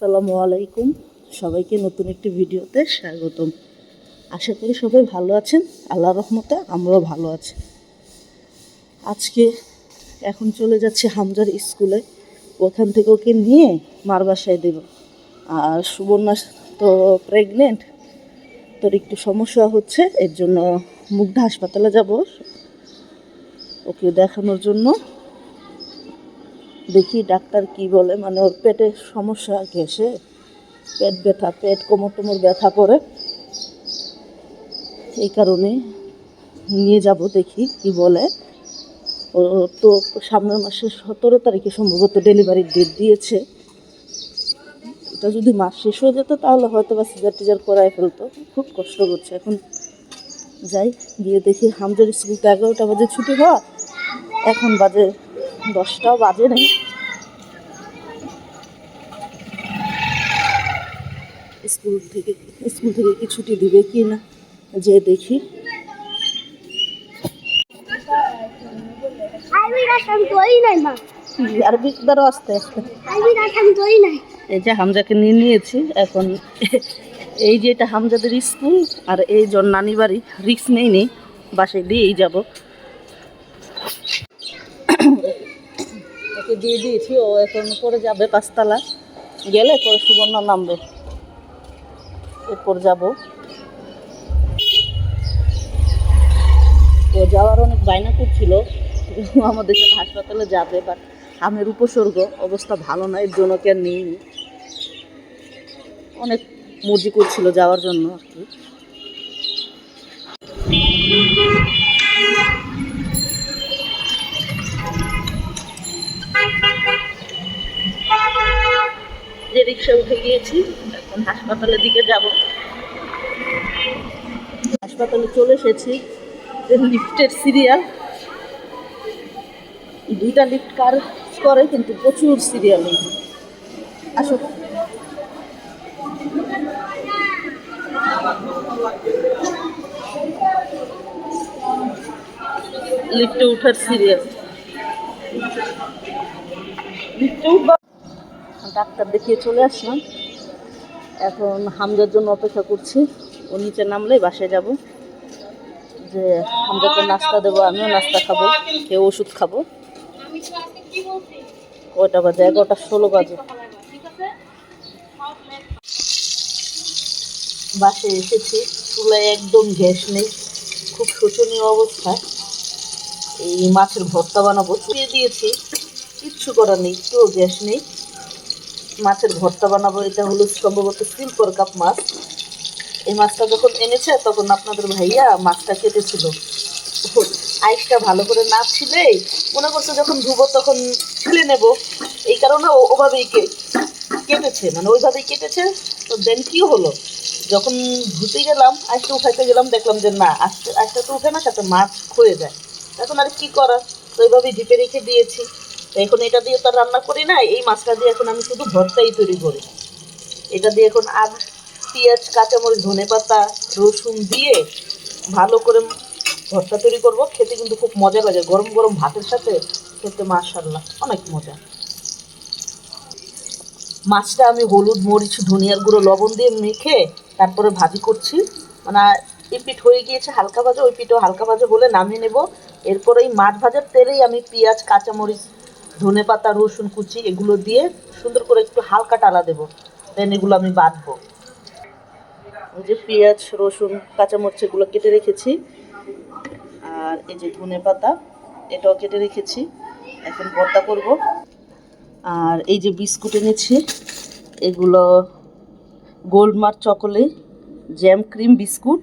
আসসালামু আলাইকুম, সবাইকে নতুন একটি ভিডিওতে স্বাগতম। আশা করি সবাই ভালো আছেন। আল্লাহর রহমতে আমরাও ভালো আছি। আজকে এখন চলে যাচ্ছি হামজার স্কুলে। ওখান থেকে ওকে নিয়ে মার বাসায় দেব। আর সুবর্ণা তো প্রেগনেন্ট, তোর একটু সমস্যা হচ্ছে, এর জন্য মুগধা হাসপাতালে যাব ওকে দেখানোর জন্য। দেখি ডাক্তার কি বলে, মানে ওর পেটের সমস্যা, গ্যাসে পেট ব্যথা, পেট কোমর টোমর ব্যথা করে, এই কারণে নিয়ে যাব, দেখি কি বলে। ও তো সামনের মাসের 17 তারিখে সম্ভবত ডেলিভারির ডেট দিয়েছে। এটা যদি মাস শেষ হয়ে যেত তাহলে হয়তো বা সিজার টিজার করায় ফেলতো। খুব কষ্ট করছে। এখন যাই, গিয়ে দেখি। হামজার স্কুল তো 11টা বাজে ছুটি হওয়া, এখন বাজে 10টাও বাজে নেই। স্কুল থেকে কি ছুটি দিবে কি না, যে দেখি। আরবি দ্বারা আস্তে আস্তে এই যে হামজাকে নিয়ে নিয়েছি এখন। এই যে এটা হামজাদের স্কুল, আর এই জন নানি বাড়ি। রিক্স নেই, বাসায় দিয়েই যাব। ওকে দিয়ে দিয়েছি, ও এখন পরে যাবে 5তলা, গেলে পরে সুবর্ণা নামবে, এরপর যাব। তো যাওয়ার অনেক বায়না করছিল আমাদের সাথে হাসপাতালে যাবে, বাট আমের উপসর্গ, অবস্থা ভালো না, এর জন্য কেন নিইনি। অনেক মর্জি করছিল যাওয়ার জন্য আর কি। যে রিক্সা উঠে গিয়েছি, এখন হাসপাতালের দিকে যাব। হাসপাতালে চলে এসেছি। লিফটের সিরিয়াল, 2টা লিফট কাজ করে, কিন্তু প্রচুর সিরিয়াল। আসো, লিফটে উঠার সিরিয়াল। লিফটে উঠবা। ডাক্তার দেখিয়ে চলে আসলাম, এখন হামজার জন্য অপেক্ষা করছি। ও নিচে নামলে বাসায় যাব, যে হামজাকে নাস্তা দেবো, আমিও নাস্তা খাবো, কেউ ওষুধ খাবো। কয়টা বাজে? 11:16 বাজে। বাসায় এসেছি, চুলায় একদম গ্যাস নেই, খুব শোচনীয় অবস্থা। এই মাছের ভর্তা বানাবো, চুলিয়ে দিয়েছি, কিচ্ছু করার নেই, একটুও গ্যাস নেই। মাছের ভর্তা বানাবো। এটা হলো সম্ভবত সিলভার কাপ মাছ। এই মাছটা যখন এনেছে তখন আপনাদের ভাইয়া মাছটা কেটেছিল। আইসটা ভালো করে না ছিলেই মনে করছে যখন ধুবো তখন ছিলে নেব, এই কারণে ওভাবেই কেটেছে, মানে ওইভাবেই কেটেছে। তো দেন কি হলো, যখন ধুতে গেলাম, আইসটা উঠাইতে গেলাম, দেখলাম যে না, আইসটা তো উঠে না, সাথে মাছ ক্ষয়ে যায়। এখন আর কি করার, তো ওইভাবেই ঢিপে রেখে দিয়েছি। তো এখন এটা দিয়ে তো রান্না করি না, এই মাছটা দিয়ে এখন আমি শুধু ভর্তাই তৈরি করি। এটা দিয়ে এখন পেঁয়াজ, কাঁচামরিচ, ধনেপাতা, রসুন দিয়ে ভালো করে ভর্তা তৈরি করবো। খেতে কিন্তু খুব মজা লাগে, গরম গরম ভাতের সাথে খেতে মাশাআল্লাহ অনেক মজা। মাছটা আমি হলুদ, মরিচ, ধনিয়ার গুঁড়ো, লবণ দিয়ে মেখে তারপরে ভাজি করছি। মানে এই পিঠ হয়ে গিয়েছে হালকা ভাজা, ওই পিঠও হালকা ভাজা হলে নামিয়ে নেব। এরপরে এই মাছ ভাজার তেলেই আমি পেঁয়াজ, কাঁচামরিচ, ধনেপাতা, রসুন কুচি এগুলো দিয়ে সুন্দর করে একটু হালকা টালা দেবো, দেন এগুলো আমি বাটবো। ওই যে পেঁয়াজ, রসুন, কাঁচামরিচ এগুলো কেটে রেখেছি, আর এই যে ধনেপাতা এটাও কেটে রেখেছি, এখন ভর্তা করব। আর এই যে বিস্কুট এনেছি, এগুলো গোল্ডমার্ক চকোলেট জ্যাম ক্রিম বিস্কুট,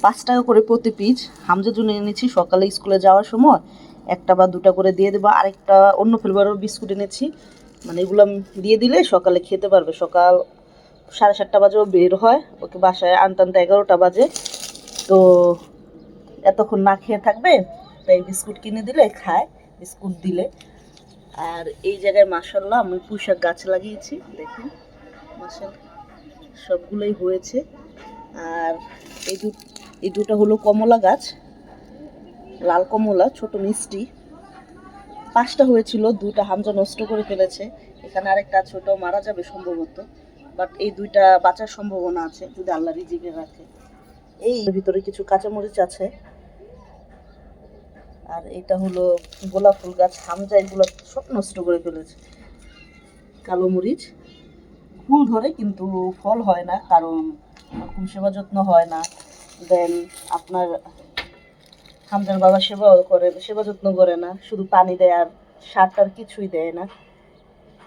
5 টাকা করে প্রতি পিস। হামজার জন্য এনেছি, সকালে স্কুলে যাওয়ার সময় 1টা বা 2টা করে দিয়ে দেবো। আরেকটা অন্য ফ্লেভারের বিস্কুট এনেছি, মানে এগুলো দিয়ে দিলে সকালে খেতে পারবে। সকাল 7:30 বাজেও বের হয়, ওকে বাসায় আনতে আনতে 11টা বাজে, তো এতক্ষণ না খেয়ে থাকবে, তাই বিস্কুট কিনে দিলে খায়, বিস্কুট দিলে। আর এই জায়গায় মাশাআল্লাহ আমি পুঁইশাক গাছ লাগিয়েছি, দেখুন মাশাআল্লাহ সবগুলোই হয়েছে। আর এই দুটো হলো কমলা গাছ, লাল কমলা, ছোট মিষ্টি। 5টা হয়েছিল, 2টা হামজা নষ্ট করে ফেলেছে। এখানে আরেকটা ছোট মারা যাবে সম্ভবত, বাট এই দুইটা বাঁচার সম্ভাবনা আছে যদি আল্লাহ রিজিকে রাখে। এই ভিতরে কিছু কাঁচামরিচ আছে, আর এটা হলো গোলাপ ফুল গাছ। হামজা এগুলো সব নষ্ট করে ফেলেছে। কালো মরিচ ফুল ধরে কিন্তু ফল হয় না, কারণ খুব সেবা যত্ন হয় না। দেন আপনার হামজার বাবা সেবা যত্ন করে না, শুধু পানি দেয় আর সার টার কিছুই দেয় না,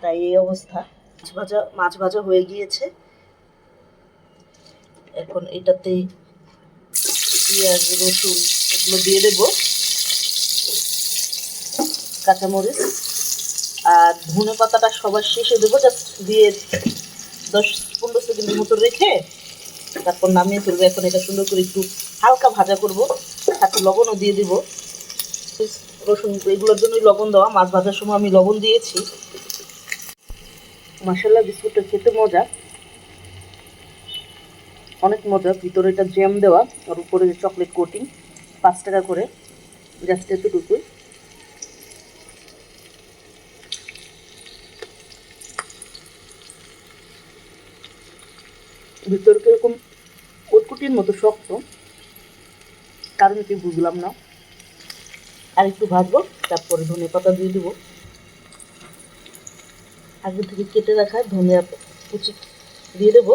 তাই এই অবস্থা। মাছ ভাজা হয়ে গিয়েছে। এখন এটাতে পেঁয়াজ রসুন এগুলো দিয়ে দেবো, কাঁচামরিচ আর ধনে পাতাটা সবার শেষে দেবো, জাস্ট দিয়ে 10-15 সেকেন্ডের মতো রেখে তারপর নামিয়ে ফেলবো। এখন এটা সুন্দর করে একটু হালকা ভাজা করব, সাথে লবণও দিয়ে দিব। রসুন এগুলোর জন্যই লবণ দেওয়া, মাছ ভাজার সময় আমি লবণ দিয়েছি। মাশাআল্লাহ বিস্কুটটা খেতে মজা, অনেক মজা। ভিতরে এটা জ্যাম দেওয়া আর উপরে চকলেট কোটিং, 5 টাকা করে, জাস্ট এতটুকুই। ভিতরে কিরকম কুটকুটির মতো শক্ত, কারণ কি বুঝলাম না। আর একটু ভাজবো, তারপরে ধনে পাতা দিয়ে দেবো। আগে থেকে কেটে রাখা ধনিয়া কুচি দিয়ে দেবো।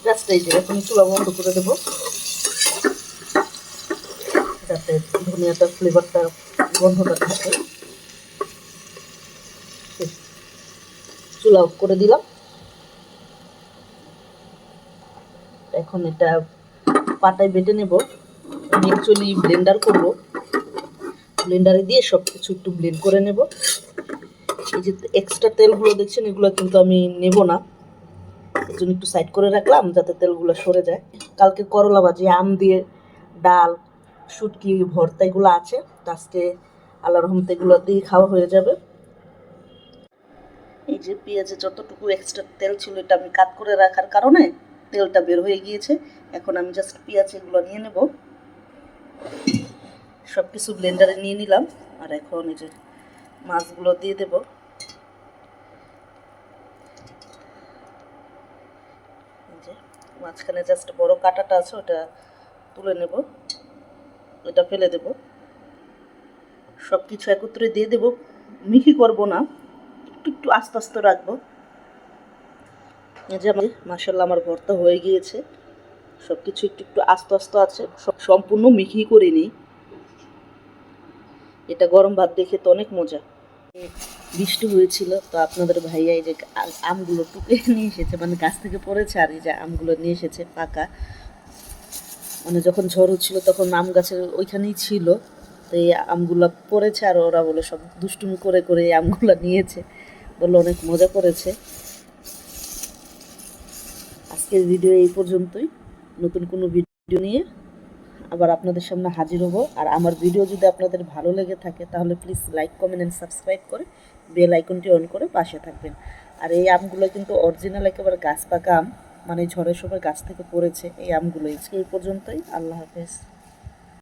জাস্ট এই যে এখন চুলা বন্ধ করে দেবো, যাতে ধনিয়াটার ফ্লেভারটা গন্ধটা থাকে। চুলা অফ করে দিলাম। এখন এটা পাটায় বেটে নেব। আমি অ্যাকচুয়ালি ব্লেন্ডার করব, ব্লেন্ডারে দিয়ে সব কিছু একটু ব্লেন্ড করে নেব। এই যে এক্সট্রা তেলগুলো দেখছেন, এগুলো কিন্তু আমি নেব না, এর জন্য একটু সাইড করে রাখলাম যাতে তেলগুলো সরে যায়। কালকে করলা ভাজি, আম দিয়ে ডাল, শুটকি ভর্তা এগুলো আছে, আজকে আল্লাহর রহমতে এগুলো দিয়ে খাওয়া হয়ে যাবে। এই যে পেঁয়াজে যতটুকু এক্সট্রা তেল ছিল এটা আমি কাট করে রাখার কারণে তেলটা বের হয়ে গিয়েছে। এখন আমি জাস্ট পেঁয়াজ এগুলো নিয়ে নেব, সব কিছু ব্লেন্ডারে নিয়ে নিলাম। আর এখন এই যে মাছগুলো দিয়ে দেব। এই যে মাঝখানে জাস্ট বড় কাঁটাটা আছে, ওটা তুলে নেব, ওটা ফেলে দেব। সব কিছু একত্রে দিয়ে দেব, মিহি করব না, একটু একটু আস্তে আস্তে রাখবো। এই যে মাশাআল্লাহ আমার ভর্তা হয়ে গিয়েছে। সব কিছু একটু একটু আস্তে আস্তে আছে, সম্পূর্ণ মিহি করে নিই। এটা গরম ভাত দেখে তো অনেক মজা। বৃষ্টি হয়েছিল, তো আপনাদের ভাইয়া এই যে আমগুলো টুকে নিয়ে এসেছে, মানে গাছ থেকে পড়েছে, আর এই যে আমগুলো নিয়ে এসেছে পাকা। মানে যখন ঝড় হচ্ছিল তখন আম গাছের ওইখানেই ছিল, তো এই আমগুলো পড়েছে, আর ওরা বলে সব দুষ্টুমি করে করে এই আমগুলো নিয়েছে, বললো অনেক মজা করেছে। আজকের ভিডিও এই পর্যন্তই। নতুন কোনো ভিডিও নিয়ে আবার আপনাদের সামনে হাজির হব। আর আমার ভিডিও যদি আপনাদের ভালো লেগে থাকে তাহলে please like, comment and subscribe করে বেল আইকনটি অন করে পাশে থাকবেন। আর এই আমগুলো কিন্তু অরিজিনাল একেবারে গাছ পাকা আম, মানে ঝড়ের সময় গাছ থেকে পড়েছে এই আমগুলো। এই পর্যন্তই, আল্লাহ হাফেজ।